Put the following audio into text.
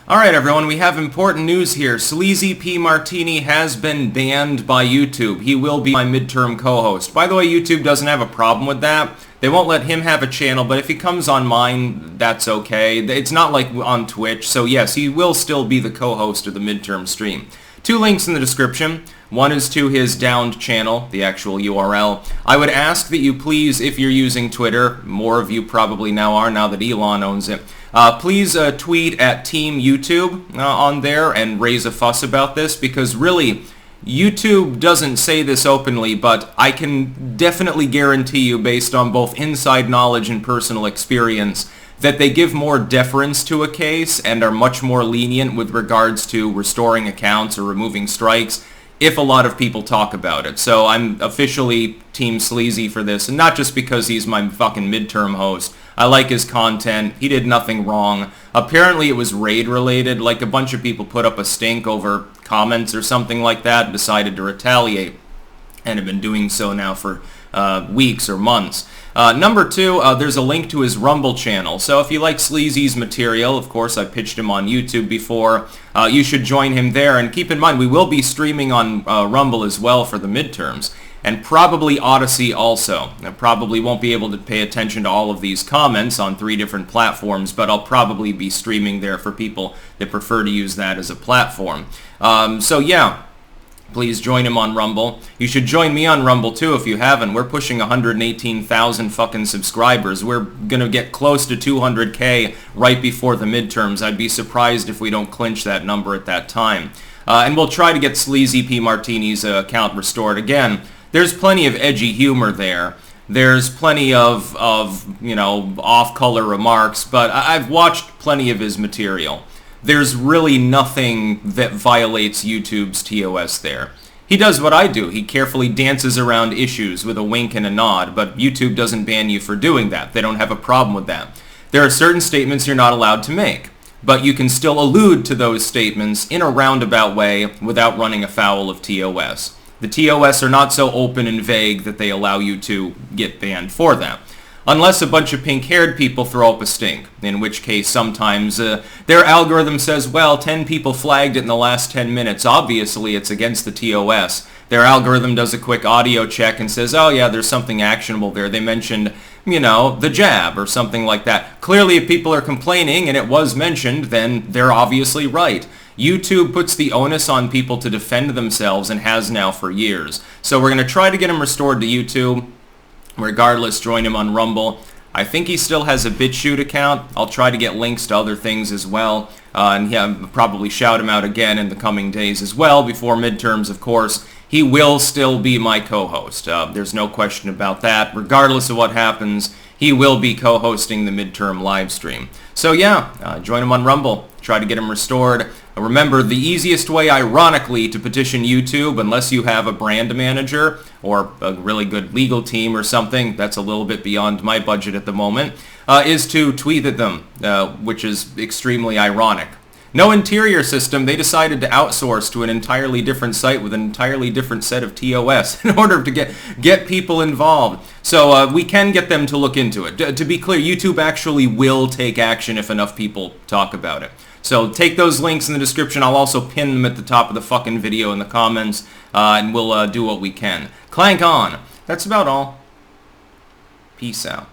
Alright everyone, we have important news here. SleazyPMartini has been banned by YouTube. He will be my midterm co-host. By the way, YouTube doesn't have a problem with that. They won't let him have a channel, but if he comes on mine, that's okay. It's not like on Twitch, so yes, he will still be the co-host of the midterm stream. 2 links in the description. One is to his downed channel, the actual URL. I would ask that you please, if you're using Twitter, more of you probably now are, now that Elon owns it, please tweet at Team YouTube on there and raise a fuss about this, because really, YouTube doesn't say this openly, but I can definitely guarantee you, based on both inside knowledge and personal experience, that they give more deference to a case and are much more lenient with regards to restoring accounts or removing strikes if a lot of people talk about it. So I'm officially Team Sleazy for this, and not just because he's my fucking midterm host. I like his content. He did nothing wrong. Apparently it was raid related, like a bunch of people put up a stink over comments or something like that and decided to retaliate, and have been doing so now for weeks or months. Number 2, there's a link to his Rumble channel. So if you like Sleazy's material, of course I pitched him on YouTube before, you should join him there. And keep in mind, we will be streaming on Rumble as well for the midterms. And probably Odyssey also. I probably won't be able to pay attention to all of these comments on 3 different platforms, but I'll probably be streaming there for people that prefer to use that as a platform. So yeah. Please join him on Rumble. You should join me on Rumble too if you haven't. We're pushing 118,000 fucking subscribers. We're gonna get close to 200K right before the midterms. I'd be surprised if we don't clinch that number at that time. And we'll try to get SleazyPMartini's account restored again. There's plenty of edgy humor there. There's plenty of you know, off-color remarks, but I've watched plenty of his material. There's really nothing that violates YouTube's TOS there. He does what I do. He carefully dances around issues with a wink and a nod, but YouTube doesn't ban you for doing that. They don't have a problem with that. There are certain statements you're not allowed to make, but you can still allude to those statements in a roundabout way without running afoul of TOS. The TOS are not so open and vague that they allow you to get banned for that. Unless a bunch of pink-haired people throw up a stink, in which case sometimes their algorithm says, well, 10 people flagged it in the last 10 minutes. Obviously, it's against the TOS. Their algorithm does a quick audio check and says, oh yeah, there's something actionable there. They mentioned, you know, the jab or something like that. Clearly, if people are complaining and it was mentioned, then they're obviously right. YouTube puts the onus on people to defend themselves and has now for years. So we're going to try to get him restored to YouTube. Regardless, join him on Rumble. I think he still has a BitChute account. I'll try to get links to other things as well. And yeah, probably shout him out again in the coming days as well, before midterms, of course. He will still be my co-host. There's no question about that. Regardless of what happens, he will be co-hosting the midterm live stream. So yeah, join him on Rumble. Try to get him restored. Remember, the easiest way, ironically, to petition YouTube, unless you have a brand manager or a really good legal team or something, that's a little bit beyond my budget at the moment, is to tweet at them, which is extremely ironic. No interior system, they decided to outsource to an entirely different site with an entirely different set of TOS in order to get people involved. So we can get them to look into it. To be clear, YouTube actually will take action if enough people talk about it. So take those links in the description. I'll also pin them at the top of the fucking video in the comments, and we'll do what we can. Clank on. That's about all. Peace out.